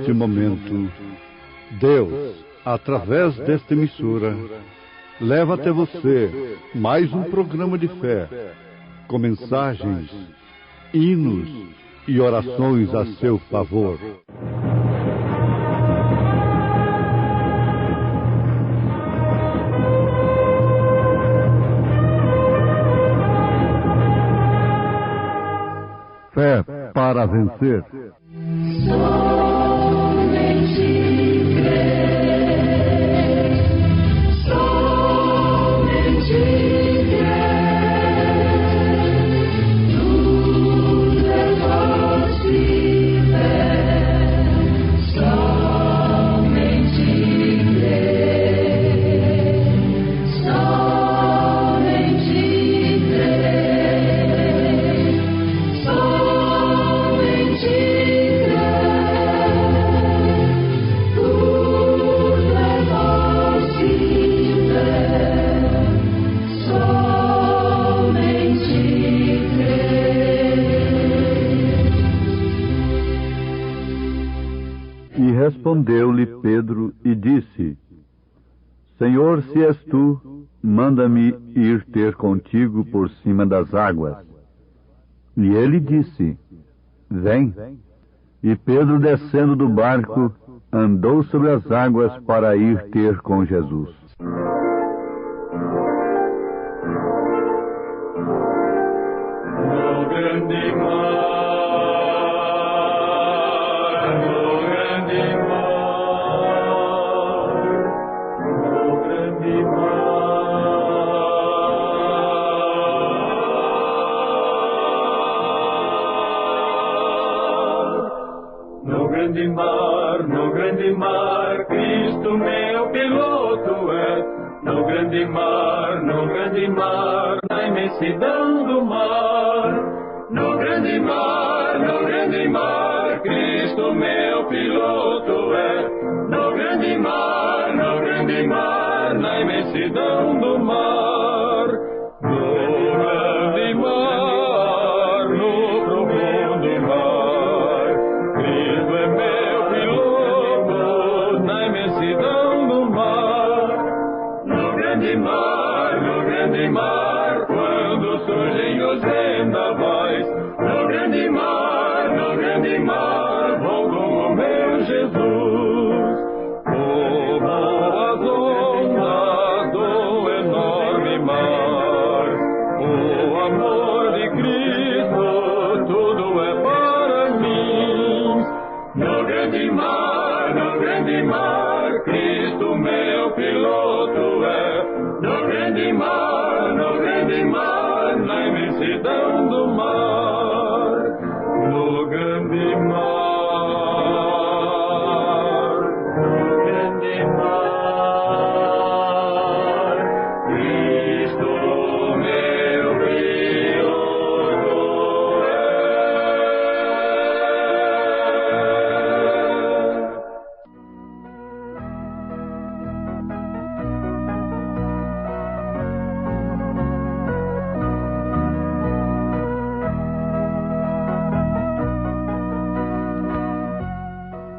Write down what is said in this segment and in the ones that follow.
neste momento, Deus, através desta emissora, leva até você mais um programa de fé, com mensagens, hinos e orações a seu favor. Fé para vencer. Respondeu-lhe Pedro e disse: Senhor, se és tu, manda-me ir ter contigo por cima das águas. E ele disse: Vem. E Pedro, descendo do barco, andou sobre as águas para ir ter com Jesus. No grande mar, Cristo meu piloto é. No grande mar, na imensidão do mar. No grande mar, Cristo meu piloto é. No grande mar, na imensidão do mar. No grande mar, no profundo mar, Cristo é meu piloto na imensidão do mar. No grande mar, quando surgem os vendavais. No grande mar, vou com o meu Jesus. Como as ondas do enorme mar, o amor de Cristo, tudo é para mim. No grande mar, Cristo meu piloto é. No grande mar, na imensidão do mar. No grande mar, Cristo meu piloto é.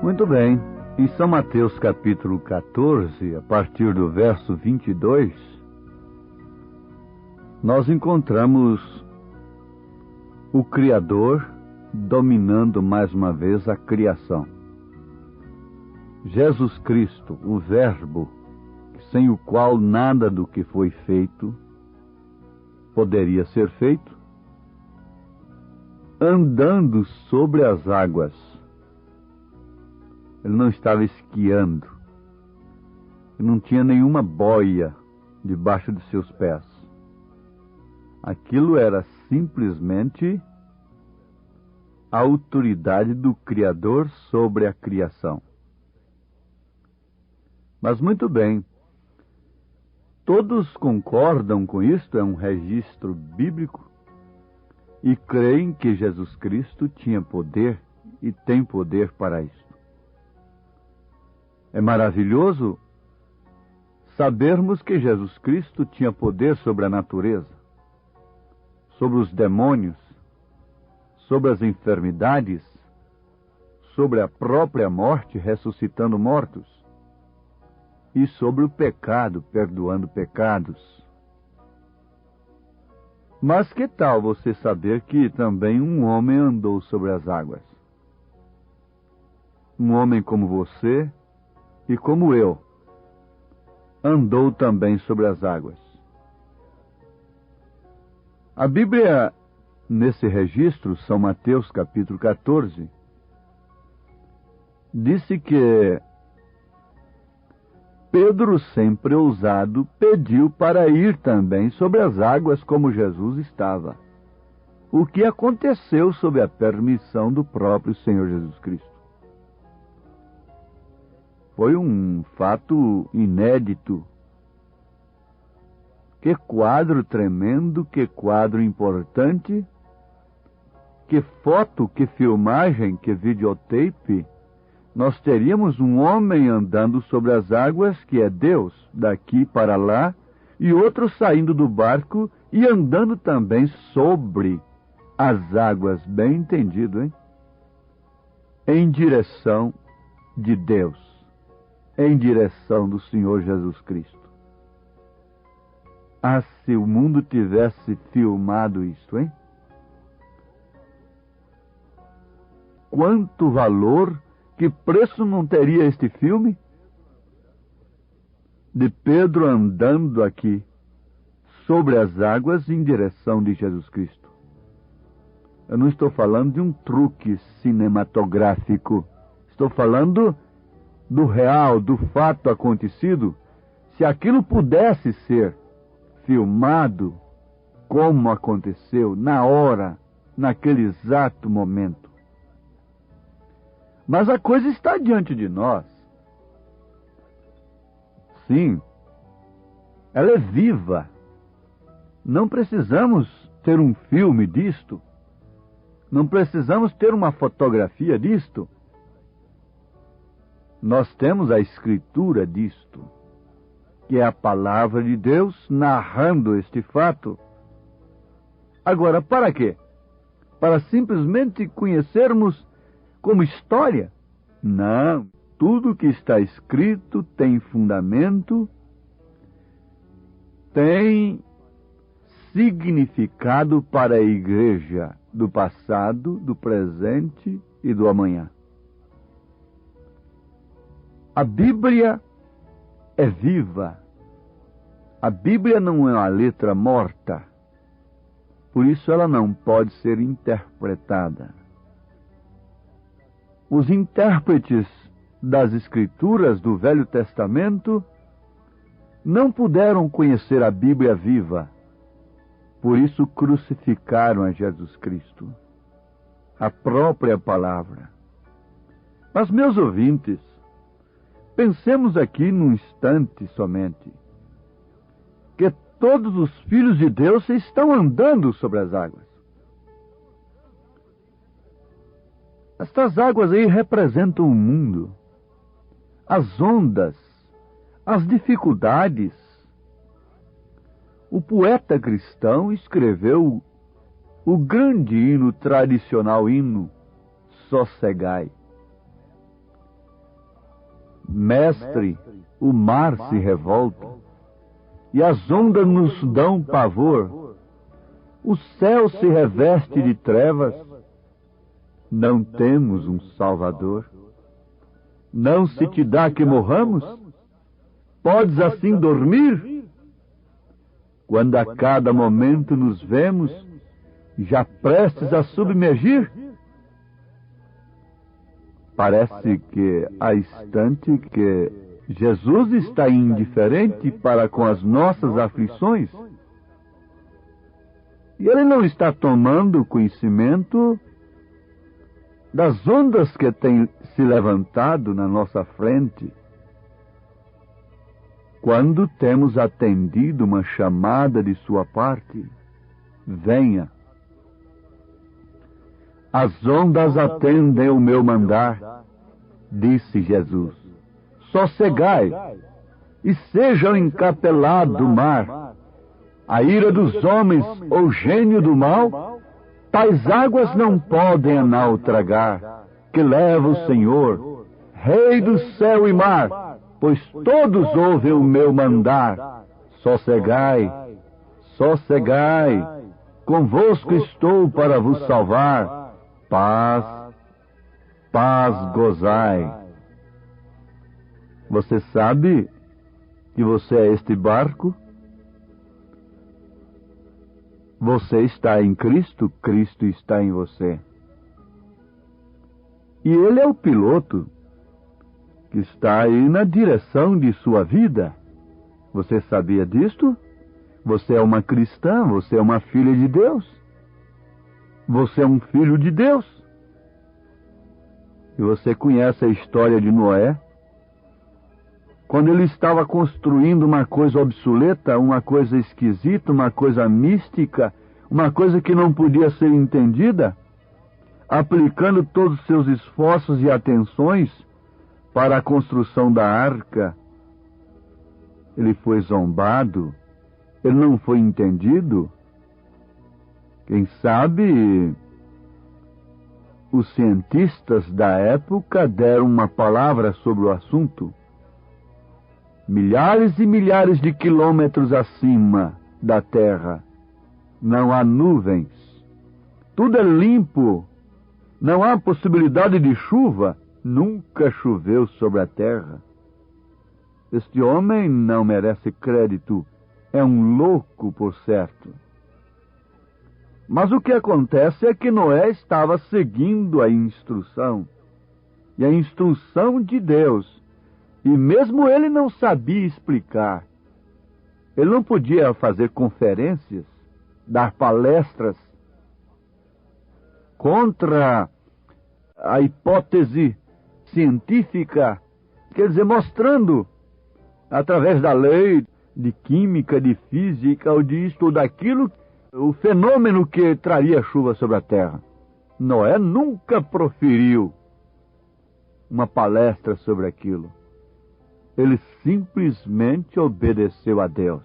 Muito bem. Em São Mateus capítulo 14, a partir do verso 22, nós encontramos o Criador dominando mais uma vez a criação. Jesus Cristo, o Verbo, sem o qual nada do que foi feito poderia ser feito, andando sobre as águas. Ele não estava esquiando. Ele não tinha nenhuma boia debaixo de seus pés. Aquilo era simplesmente a autoridade do Criador sobre a criação. Mas muito bem, todos concordam com isto, é um registro bíblico, e creem que Jesus Cristo tinha poder e tem poder para isso. É maravilhoso sabermos que Jesus Cristo tinha poder sobre a natureza, sobre os demônios, sobre as enfermidades, sobre a própria morte, ressuscitando mortos, e sobre o pecado, perdoando pecados. Mas que tal você saber que também um homem andou sobre as águas? Um homem como você e como eu andou também sobre as águas. A Bíblia, nesse registro, São Mateus capítulo 14, disse que Pedro, sempre ousado, pediu para ir também sobre as águas como Jesus estava. O que aconteceu sob a permissão do próprio Senhor Jesus Cristo. Foi um fato inédito. Que quadro tremendo, que quadro importante, que foto, que filmagem, que videotape. Nós teríamos um homem andando sobre as águas, que é Deus, daqui para lá, e outro saindo do barco e andando também sobre as águas, bem entendido, hein? Em direção de Deus, em direção do Senhor Jesus Cristo. Ah, se o mundo tivesse filmado isto, hein? Quanto valor, que preço não teria este filme? De Pedro andando aqui, sobre as águas, em direção de Jesus Cristo. Eu não estou falando de um truque cinematográfico. Estou falando do real, do fato acontecido. Se aquilo pudesse ser filmado como aconteceu, na hora, naquele exato momento. Mas a coisa está diante de nós. Sim, ela é viva. Não precisamos ter um filme disto. Não precisamos ter uma fotografia disto. Nós temos a escritura disto, que é a palavra de Deus narrando este fato. Agora, para quê? Para simplesmente conhecermos como história? Não. Tudo que está escrito tem fundamento, tem significado para a igreja do passado, do presente e do amanhã. A Bíblia é viva. A Bíblia não é uma letra morta. Por isso ela não pode ser interpretada. Os intérpretes das Escrituras do Velho Testamento não puderam conhecer a Bíblia viva. Por isso crucificaram a Jesus Cristo, a própria palavra. Mas, meus ouvintes, pensemos aqui num instante somente, que todos os filhos de Deus estão andando sobre as águas. Estas águas aí representam o mundo, as ondas, as dificuldades. O poeta cristão escreveu o grande hino tradicional, hino Sossegai. Mestre, o mar se revolta, e as ondas nos dão pavor. O céu se reveste de trevas. Não temos um Salvador. Não se te dá que morramos? Podes assim dormir? Quando a cada momento nos vemos, já prestes a submergir? Parece que há instante que Jesus está indiferente para com as nossas aflições. E Ele não está tomando conhecimento das ondas que têm se levantado na nossa frente. Quando temos atendido uma chamada de sua parte, venha. As ondas atendem o meu mandar, disse Jesus. Sossegai, e seja o encapelado do mar, a ira dos homens ou gênio do mal, tais águas não podem naufragar. que leva o Senhor, Rei do céu e mar, pois todos ouvem o meu mandar. Sossegai, sossegai, convosco estou para vos salvar. Paz, paz gozai. Você sabe que você é este barco? Você está em Cristo, Cristo está em você. E Ele é o piloto que está aí na direção de sua vida. Você sabia disto? Você é uma cristã, você é uma filha de Deus. Você é um filho de Deus. E você conhece a história de Noé? Quando ele estava construindo uma coisa obsoleta, uma coisa esquisita, uma coisa mística, uma coisa que não podia ser entendida, aplicando todos os seus esforços e atenções para a construção da arca, ele foi zombado, ele não foi entendido. Quem sabe os cientistas da época deram uma palavra sobre o assunto. Milhares e milhares de quilômetros acima da Terra, não há nuvens, tudo é limpo, não há possibilidade de chuva, nunca choveu sobre a terra. Este homem não merece crédito, é um louco, por certo. Mas o que acontece é que Noé estava seguindo a instrução, e a instrução de Deus, e mesmo ele não sabia explicar. Ele não podia fazer conferências, dar palestras contra a hipótese científica, quer dizer, mostrando, através da lei de química, de física, ou disto ou daquilo, o fenômeno que traria chuva sobre a terra. Noé nunca proferiu uma palestra sobre aquilo. Ele simplesmente obedeceu a Deus.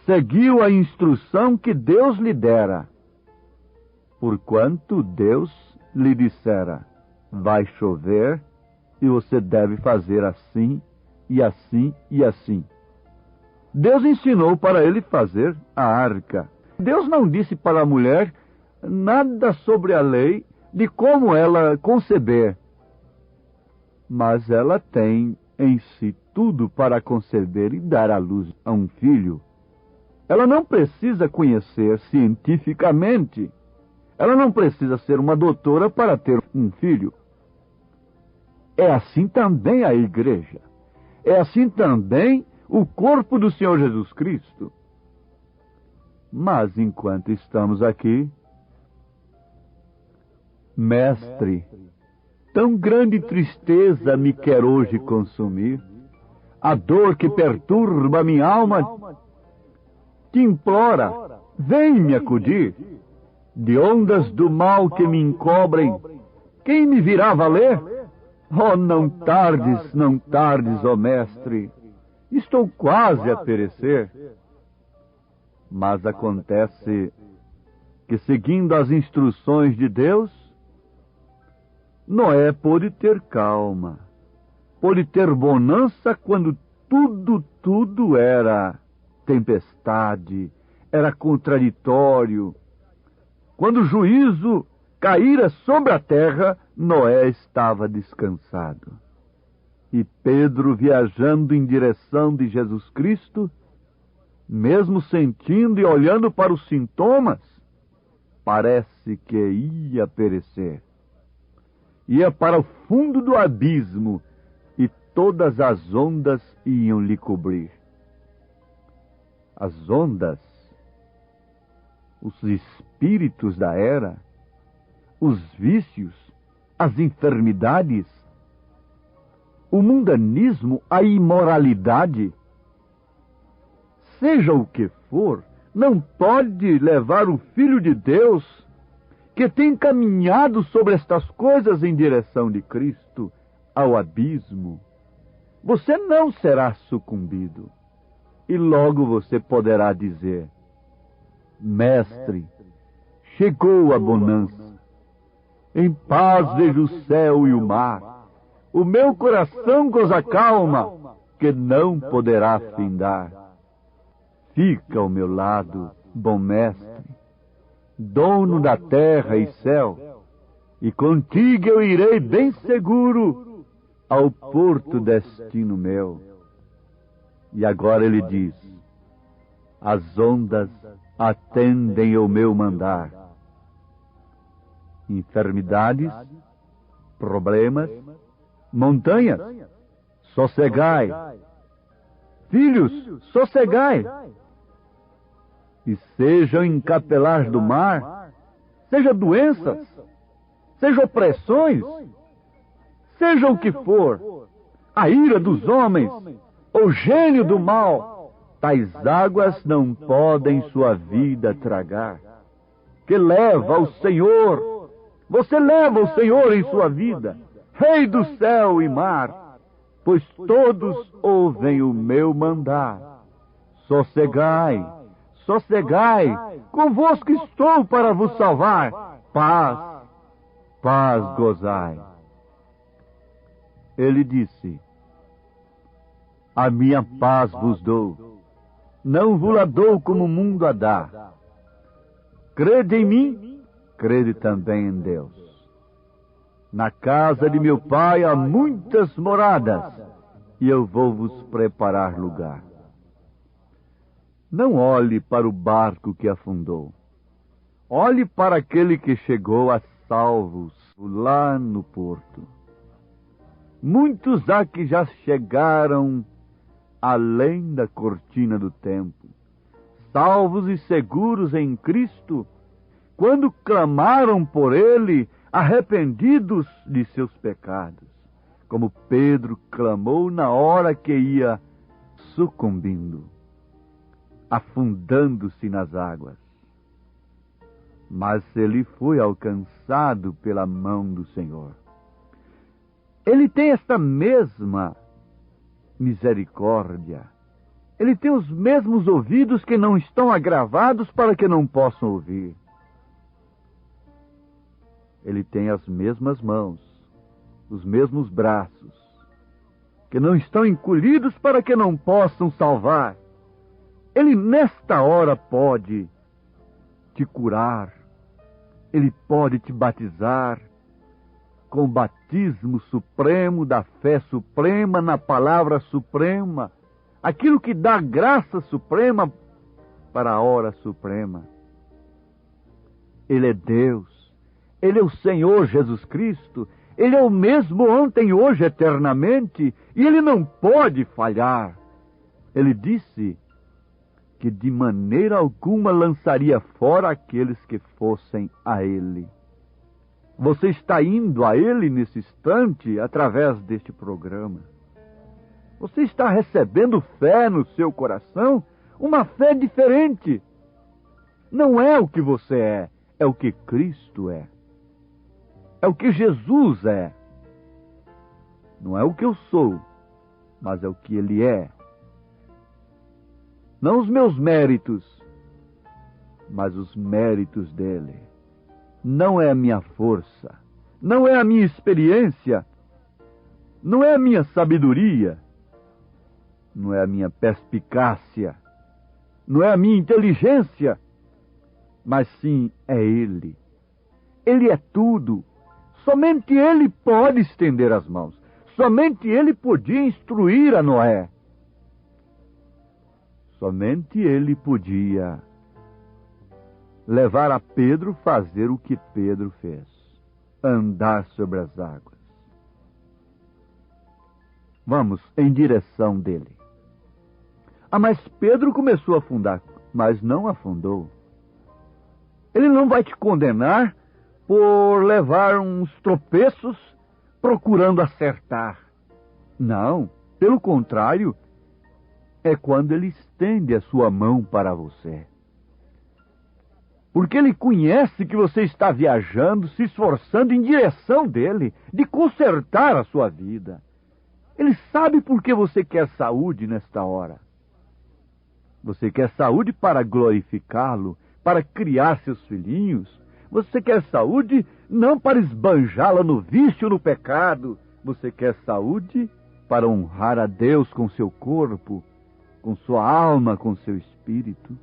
Seguiu a instrução que Deus lhe dera. Porquanto Deus lhe dissera, vai chover e você deve fazer assim, e assim, e assim. Deus ensinou para ele fazer a arca. Deus não disse para a mulher nada sobre a lei de como ela conceber. Mas ela tem em si tudo para conceber e dar à luz a um filho. Ela não precisa conhecer cientificamente. Ela não precisa ser uma doutora para ter um filho. É assim também a igreja. É assim também o corpo do Senhor Jesus Cristo. Mas enquanto estamos aqui, Mestre, tão grande tristeza me quer hoje consumir, a dor que perturba minha alma te implora, vem me acudir. De ondas do mal que me encobrem, quem me virá valer? Oh, não tardes, ó Mestre, estou quase a perecer. Mas acontece que, seguindo as instruções de Deus, Noé pôde ter calma, pôde ter bonança quando tudo era tempestade, era contraditório. Quando o juízo caíra sobre a terra, Noé estava descansado. E Pedro, viajando em direção de Jesus Cristo, mesmo sentindo e olhando para os sintomas, parece que ia perecer. Ia para o fundo do abismo e todas as ondas iam lhe cobrir. As ondas, os espíritos da era, os vícios, as enfermidades, o mundanismo, a imoralidade, seja o que for, não pode levar o Filho de Deus, que tem caminhado sobre estas coisas em direção de Cristo, ao abismo. Você não será sucumbido. E logo você poderá dizer, Mestre, chegou a bonança, Em paz vejo o céu e o mar. O meu coração goza calma, que não poderá findar. Fica ao meu lado, bom mestre, dono da terra e céu, e contigo eu irei bem seguro ao porto destino meu. E agora ele diz: as ondas atendem ao meu mandar. Enfermidades, problemas, montanhas, sossegai. Filhos, sossegai. E sejam encapelar do mar, seja doenças, seja opressões, seja o que for, a ira dos homens, o gênio do mal, tais águas não podem sua vida tragar. Que leva o Senhor, você leva o Senhor em sua vida, Rei do céu e mar, pois todos ouvem o meu mandar. Sossegai, sossegai, convosco estou para vos salvar. Paz, paz gozai. Ele disse: a minha paz vos dou, não vos-la dou como o mundo a dá. Crede em mim, crede também em Deus. Na casa de meu Pai há muitas moradas, e eu vou vos preparar lugar. Não olhe para o barco que afundou. Olhe para aquele que chegou a salvos lá no porto. Muitos há que já chegaram além da cortina do tempo, salvos e seguros em Cristo, quando clamaram por Ele, arrependidos de seus pecados, como Pedro clamou na hora que ia sucumbindo, afundando-se nas águas. Mas ele foi alcançado pela mão do Senhor. Ele tem esta mesma misericórdia. Ele tem os mesmos ouvidos que não estão agravados para que não possam ouvir. Ele tem as mesmas mãos, os mesmos braços, que não estão encolhidos para que não possam salvar. Ele nesta hora pode te curar, Ele pode te batizar com o batismo supremo da fé suprema na palavra suprema, aquilo que dá graça suprema para a hora suprema. Ele é Deus, Ele é o Senhor Jesus Cristo, Ele é o mesmo ontem, hoje, eternamente, e Ele não pode falhar. Ele disse que de maneira alguma lançaria fora aqueles que fossem a Ele. Você está indo a Ele nesse instante através deste programa. Você está recebendo fé no seu coração, uma fé diferente. Não é o que você é, é o que Cristo é. É o que Jesus é. Não é o que eu sou, mas é o que Ele é. Não os meus méritos, mas os méritos dele. Não é a minha força, não é a minha experiência, não é a minha sabedoria, não é a minha perspicácia, não é a minha inteligência, mas sim é Ele. Ele é tudo. Somente Ele pode estender as mãos. Somente Ele podia instruir a Noé. Somente Ele podia levar a Pedro a fazer o que Pedro fez, andar sobre as águas. Vamos em direção dele. Mas Pedro começou a afundar, mas não afundou. Ele não vai te condenar por levar uns tropeços procurando acertar. Não, pelo contrário, é quando Ele estende a sua mão para você. Porque Ele conhece que você está viajando, se esforçando em direção dEle, de consertar a sua vida. Ele sabe por que você quer saúde nesta hora. Você quer saúde para glorificá-lo, para criar seus filhinhos. Você quer saúde não para esbanjá-la no vício, no pecado. Você quer saúde para honrar a Deus com seu corpo, com sua alma, com seu espírito.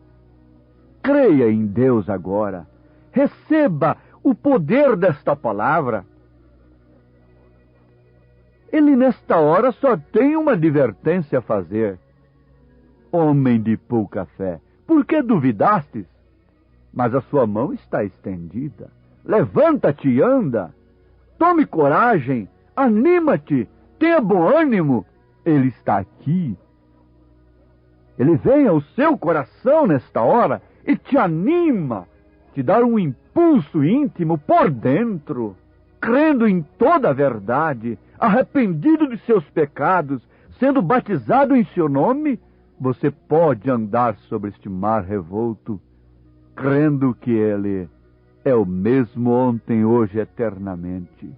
Creia em Deus agora. Receba o poder desta palavra. Ele, nesta hora, só tem uma advertência a fazer. Homem de pouca fé, por que duvidastes? Mas a sua mão está estendida. Levanta-te e anda. Tome coragem, anima-te, tenha bom ânimo. Ele está aqui. Ele vem ao seu coração nesta hora e te anima, te dá um impulso íntimo por dentro, crendo em toda a verdade, arrependido de seus pecados, sendo batizado em seu nome, você pode andar sobre este mar revolto, crendo que Ele é o mesmo ontem, hoje, eternamente.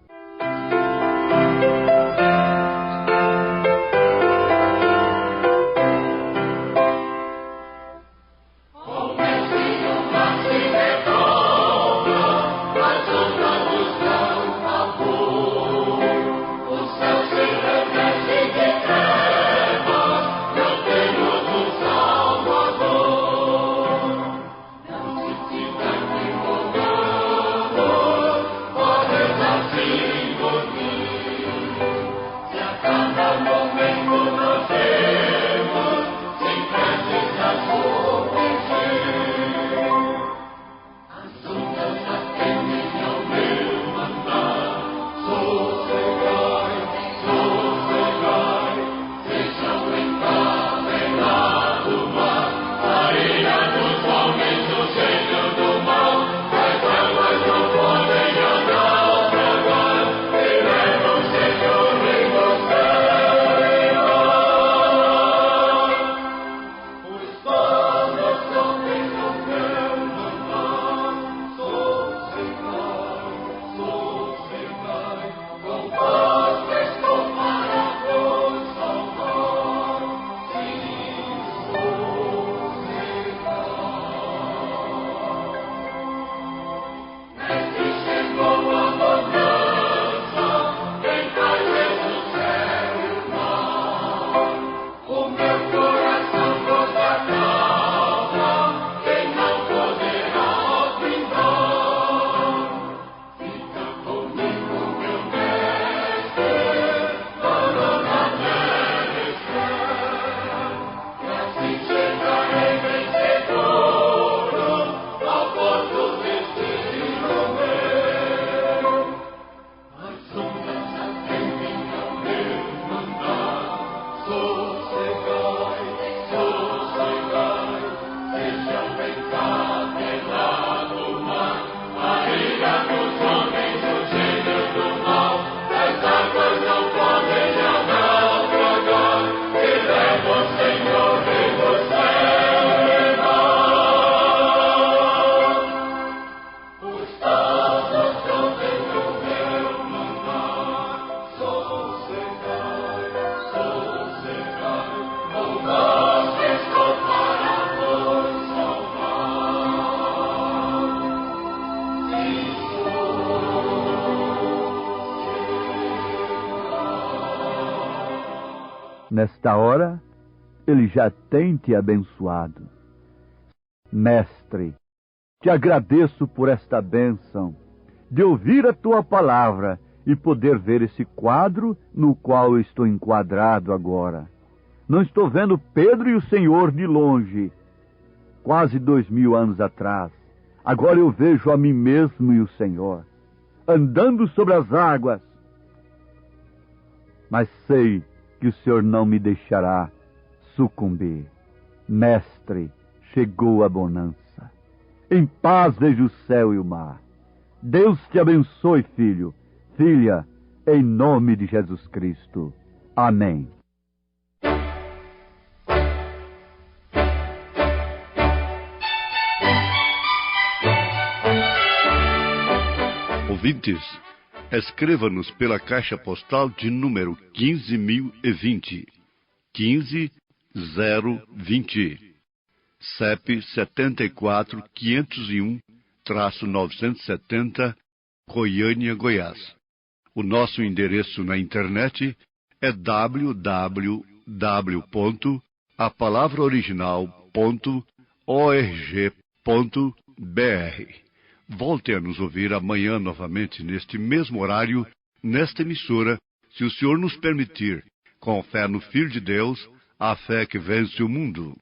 Nesta hora, Ele já tem te abençoado. Mestre, te agradeço por esta bênção, de ouvir a tua palavra e poder ver esse quadro no qual eu estou enquadrado agora. Não estou vendo Pedro e o Senhor de longe, quase 2000 anos atrás. Agora eu vejo a mim mesmo e o Senhor, andando sobre as águas. Mas sei que o Senhor não me deixará sucumbir. Mestre, chegou a bonança. Em paz vejo o céu e o mar. Deus te abençoe, filho, filha, em nome de Jesus Cristo. Amém. Ouvintes, escreva-nos pela caixa postal de número 15.020, 15020, CEP 74 501 2-970, Goiânia, Goiás. O nosso endereço na internet é www.apalavraoriginal.org.br. Volte a nos ouvir amanhã novamente neste mesmo horário, nesta emissora, se o Senhor nos permitir, com fé no Filho de Deus, a fé que vence o mundo.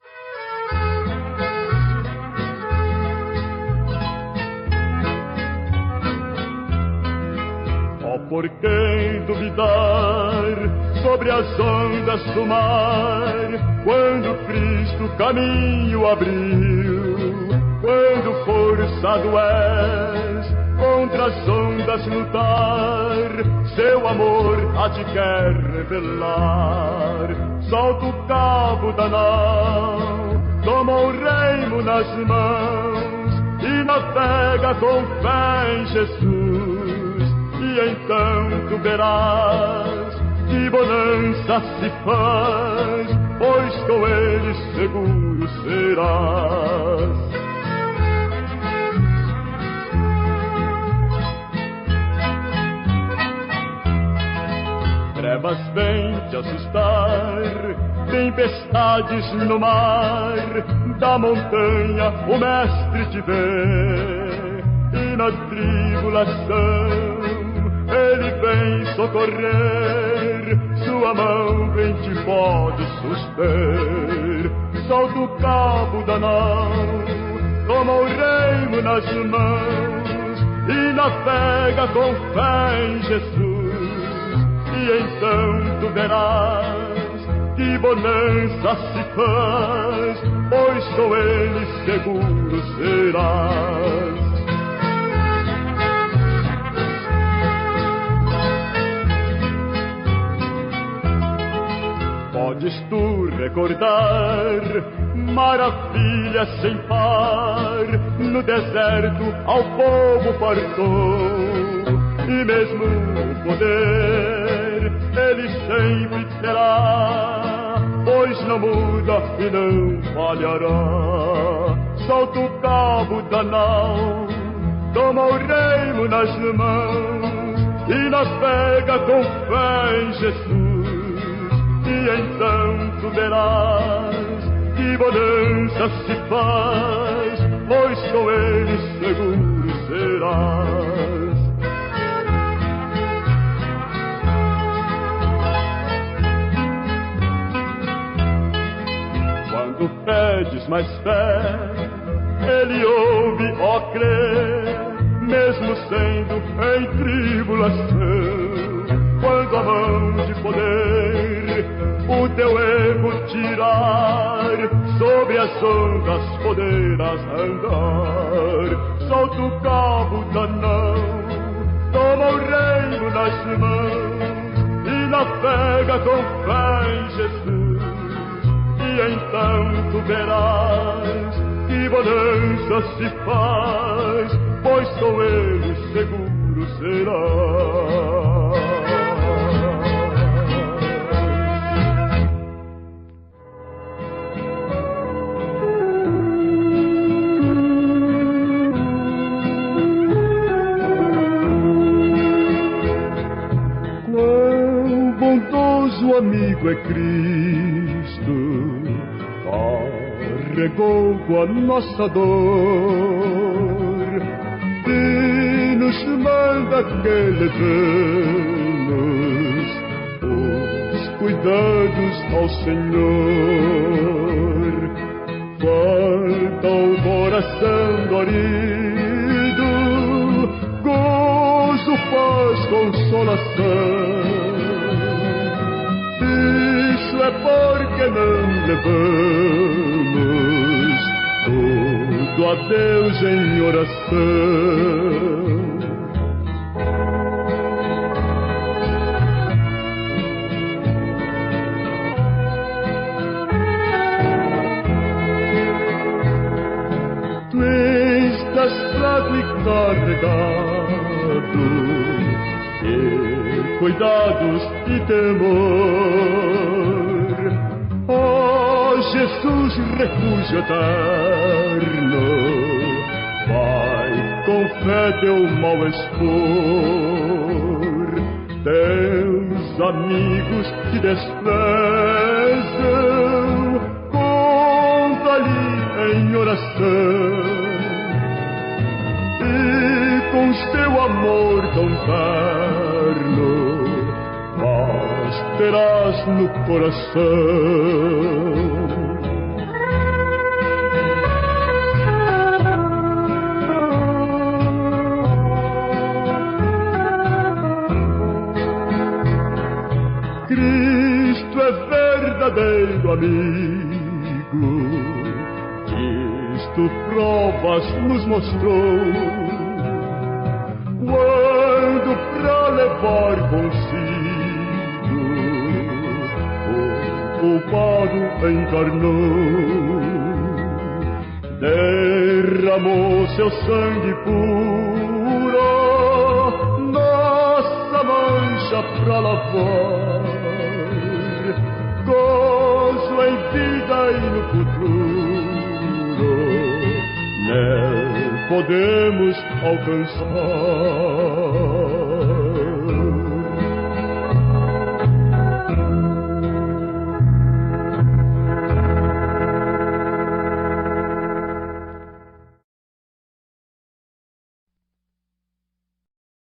Por quem duvidar sobre as ondas do mar, quando Cristo caminho abriu, quando forçado és contra as ondas lutar, seu amor a te quer revelar. Solta o cabo da nau, toma o remo nas mãos e navega com fé em Jesus. E então tu verás que bonança se faz, pois com ele seguro serás. Trevas vêm te assustar, tempestades no mar, da montanha o mestre te vê, e na tribulação ele vem socorrer, sua mão bem te pode suster. Solta o cabo da nau, toma o remo nas mãos e navega com fé em Jesus. E então tu verás que bonança se faz, pois com ele seguro serás. Podes tu recordar maravilhas sem par, no deserto ao povo fartou, e mesmo o poder ele sempre terá, pois não muda e não falhará. Solta o cabo da nau, toma o remo nas mãos e navega com fé em Jesus. E então tu verás que bonança se faz, pois com ele seguro serás. Quando pedes mais fé, ele ouve, ó crer, mesmo sendo em tribulação. Quando a mão de poder o teu erro tirar, sobre as ondas poderás andar. Solta o cabo da nau, toma o remo nas mãos e navega com fé em Jesus. E então tu verás que bonança se faz, pois com ele seguro serás. O amigo é Cristo, carregou com a nossa dor e nos manda que levemos os cuidados ao Senhor. Volta o coração dorido, gozo, paz, consolação. É porque não levamos tudo a Deus em oração. Tu estás fraco e carregado de cuidados e temor. Jesus, refúgio eterno, vai fé teu mal expor. Teus amigos te desprezam, conta-lhe em oração, e com teu amor tão terno paz terás no coração. Cristo é verdadeiro amigo, isto provas nos mostrou, quando pra levar consigo o culpado encarnou, derramou seu sangue puro, nossa mancha pra lavar, gozo em vida e no futuro, nele podemos alcançar.